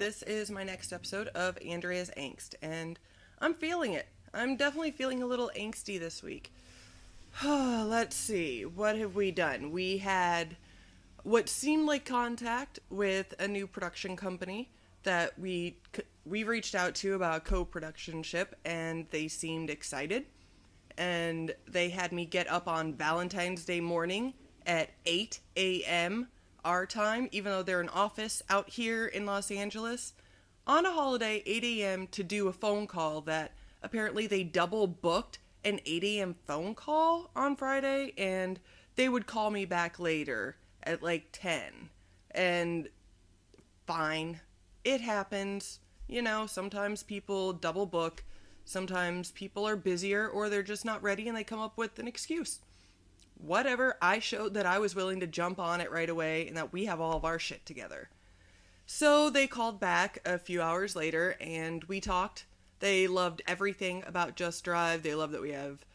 This is my next episode of Andrea's Angst, and I'm feeling it. I'm definitely feeling a little angsty this week. Let's see, what have we done? We had what seemed like contact with a new production company that we reached out to about a co-production ship, and they seemed excited. And they had me get up on Valentine's Day morning at 8 a.m. our time, even though they're an office out here in Los Angeles, on a holiday, 8 a.m. to do a phone call that apparently they double booked an 8 a.m. phone call on Friday, and they would call me back later at like 10. And fine, it happens. You know, sometimes people double book, sometimes people are busier or they're just not ready and they come up with an excuse. Whatever, I showed that I was willing to jump on it right away and that we have all of our shit together. So they called back a few hours later and we talked. They loved everything about Just Drive. They love that we have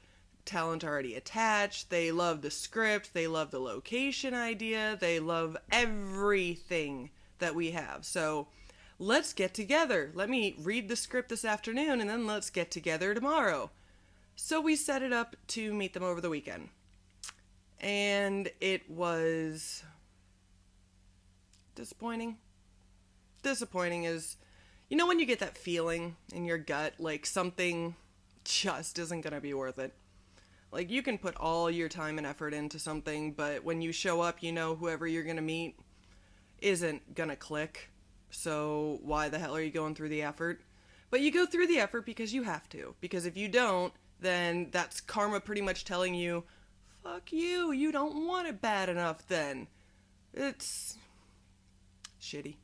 talent already attached. They love the script. They love the location idea. They love everything that we have. So let's get together. Let me read the script this afternoon and then let's get together tomorrow. So we set it up to meet them over the weekend. And it was disappointing. Disappointing is, you know when you get that feeling in your gut, like something just isn't going to be worth it. Like you can put all your time and effort into something, but when you show up, you know whoever you're going to meet isn't going to click. So why the hell are you going through the effort? But you go through the effort because you have to. Because if you don't, then that's karma pretty much telling you, fuck you, you don't want it bad enough then. It's shitty.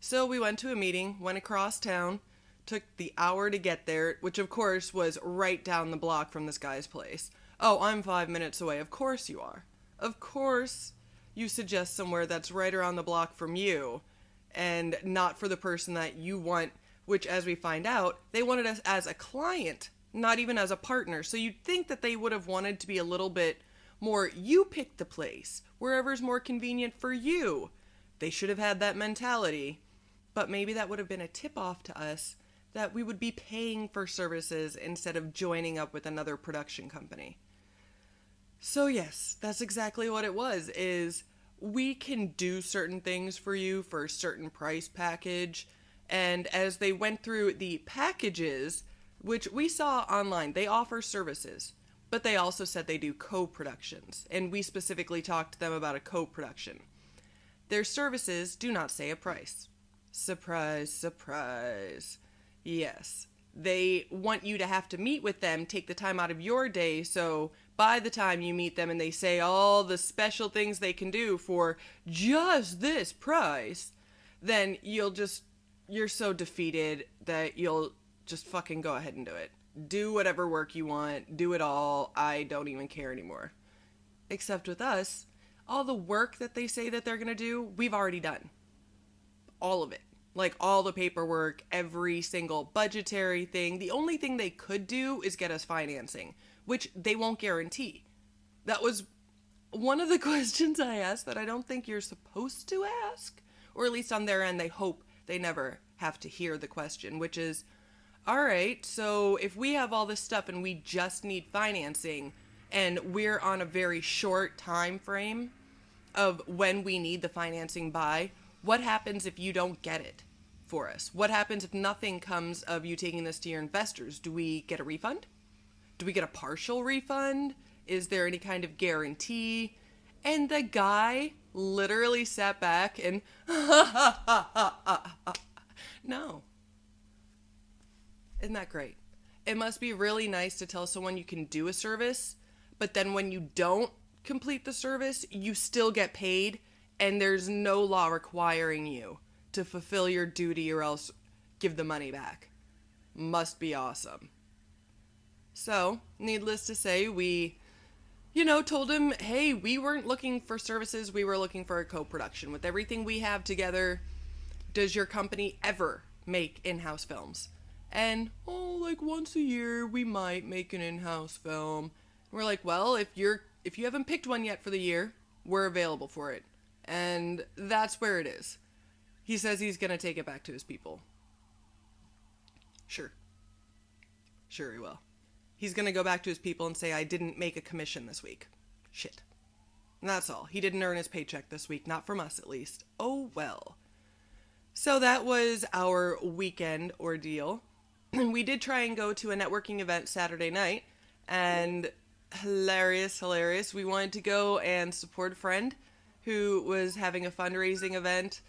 So we went to a meeting, went across town, took the hour to get there, which of course was right down the block from this guy's place. Oh, I'm 5 minutes away. Of course you are. Of course you suggest somewhere that's right around the block from you and not for the person that you want, which as we find out, they wanted us as a client, not even as a partner. So you'd think that they would have wanted to be a little bit more, you pick the place, wherever's more convenient for you. They should have had that mentality. But maybe that would have been a tip-off to us that we would be paying for services instead of joining up with another production company. So yes, that's exactly what it was, is we can do certain things for you for a certain price package. And as they went through the packages, which we saw online, they offer services, but they also said they do co-productions. And we specifically talked to them about a co-production. Their services do not say a price. Surprise, surprise. Yes, they want you to have to meet with them, take the time out of your day, so by the time you meet them and they say all the special things they can do for just this price, then you're so defeated that you'll just fucking go ahead and do it. Do whatever work you want, do it all, I don't even care anymore. Except with us, all the work that they say that they're gonna do, we've already done. All of it. Like all the paperwork, every single budgetary thing. The only thing they could do is get us financing, which they won't guarantee. That was one of the questions I asked that I don't think you're supposed to ask. Or at least on their end, they hope they never have to hear the question, which is, all right, so if we have all this stuff and we just need financing and we're on a very short time frame of when we need the financing by, what happens if you don't get it for us? What happens if nothing comes of you taking this to your investors? Do we get a refund? Do we get a partial refund? Is there any kind of guarantee? And the guy literally sat back and no. Isn't that great? It must be really nice to tell someone you can do a service, but then when you don't complete the service, you still get paid, and there's no law requiring you to fulfill your duty or else give the money back. Must be awesome. So, needless to say, we, told him, hey, we weren't looking for services, we were looking for a co-production. With everything we have together, does your company ever make in-house films? And, like once a year, we might make an in-house film. And we're like, well, if you haven't picked one yet for the year, we're available for it. And that's where it is. He says he's going to take it back to his people. Sure. Sure he will. He's going to go back to his people and say, I didn't make a commission this week. Shit. And that's all. He didn't earn his paycheck this week. Not from us, at least. Oh, well. So that was our weekend ordeal. We did try and go to a networking event Saturday night. And hilarious. We wanted to go and support a friend who was having a fundraising event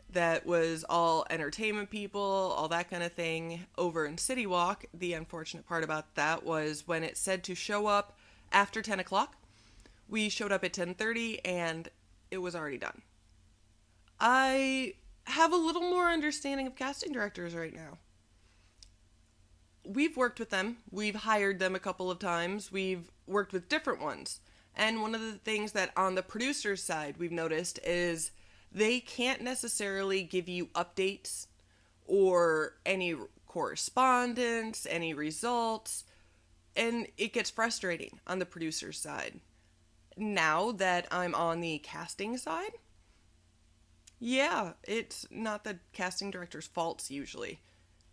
that was all entertainment people, all that kind of thing, over in City Walk. The unfortunate part about that was when it said to show up after 10 o'clock, we showed up at 10:30 and it was already done. I have a little more understanding of casting directors right now. We've worked with them. We've hired them a couple of times. We've worked with different ones. And one of the things that on the producer's side we've noticed is they can't necessarily give you updates or any correspondence, any results, and it gets frustrating on the producer's side. Now that I'm on the casting side, yeah, it's not the casting director's faults usually.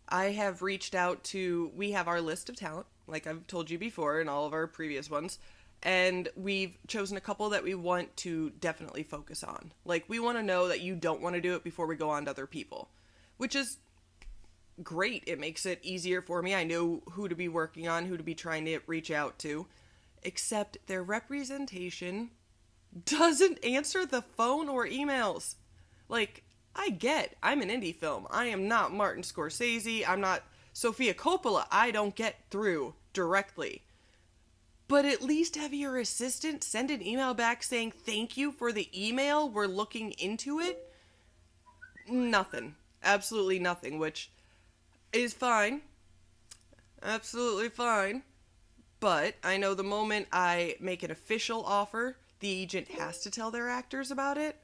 I have reached out to, we have our list of talent, like I've told you before in all of our previous ones, and we've chosen a couple that we want to definitely focus on. Like, we want to know that you don't want to do it before we go on to other people, which is great. It makes it easier for me. I know who to be working on, who to be trying to reach out to, except their representation doesn't answer the phone or emails. Like, I'm an indie film. I am not Martin Scorsese. I'm not Sofia Coppola. I don't get through directly. But at least have your assistant send an email back saying, thank you for the email, we're looking into it. Nothing. Absolutely nothing, which is fine. Absolutely fine. But I know the moment I make an official offer, the agent has to tell their actors about it.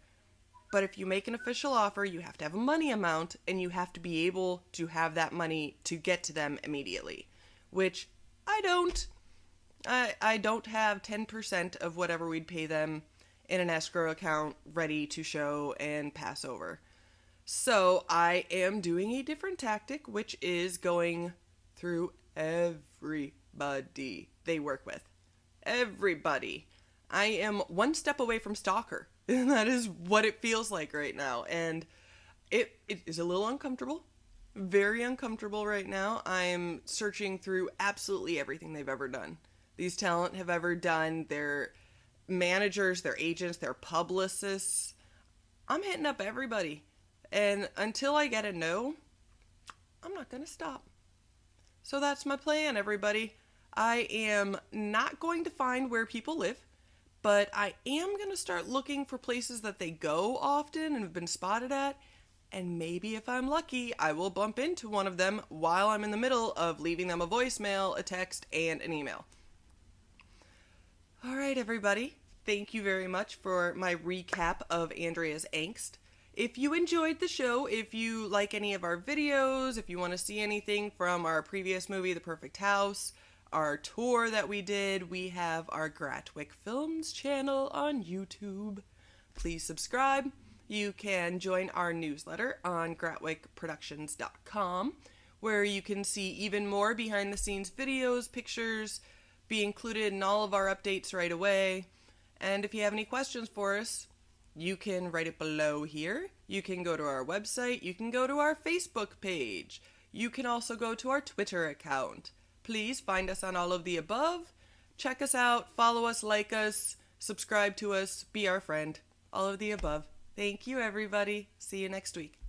But if you make an official offer, you have to have a money amount, and you have to be able to have that money to get to them immediately. Which I don't. I don't have 10% of whatever we'd pay them in an escrow account ready to show and pass over. So I am doing a different tactic, which is going through everybody they work with. Everybody. I am one step away from stalker. And that is what it feels like right now. And it is a little uncomfortable. Very uncomfortable right now. I'm searching through absolutely everything they've ever done. These talent have ever done, their managers, their agents, their publicists. I'm hitting up everybody. And until I get a no, I'm not going to stop. So that's my plan, everybody. I am not going to find where people live, but I am going to start looking for places that they go often and have been spotted at. And maybe if I'm lucky, I will bump into one of them while I'm in the middle of leaving them a voicemail, a text, and an email. All right, everybody. Thank you very much for my recap of Andrea's Angst. If you enjoyed the show, if you like any of our videos, if you want to see anything from our previous movie, The Perfect House, our tour that we did, we have our Gratwick Films channel on YouTube. Please subscribe. You can join our newsletter on gratwickproductions.com, where you can see even more behind-the-scenes videos, pictures, be included in all of our updates right away. And if you have any questions for us, you can write it below here. You can go to our website. You can go to our Facebook page. You can also go to our Twitter account. Please find us on all of the above. Check us out, follow us, like us, subscribe to us, be our friend. All of the above. Thank you, everybody. See you next week.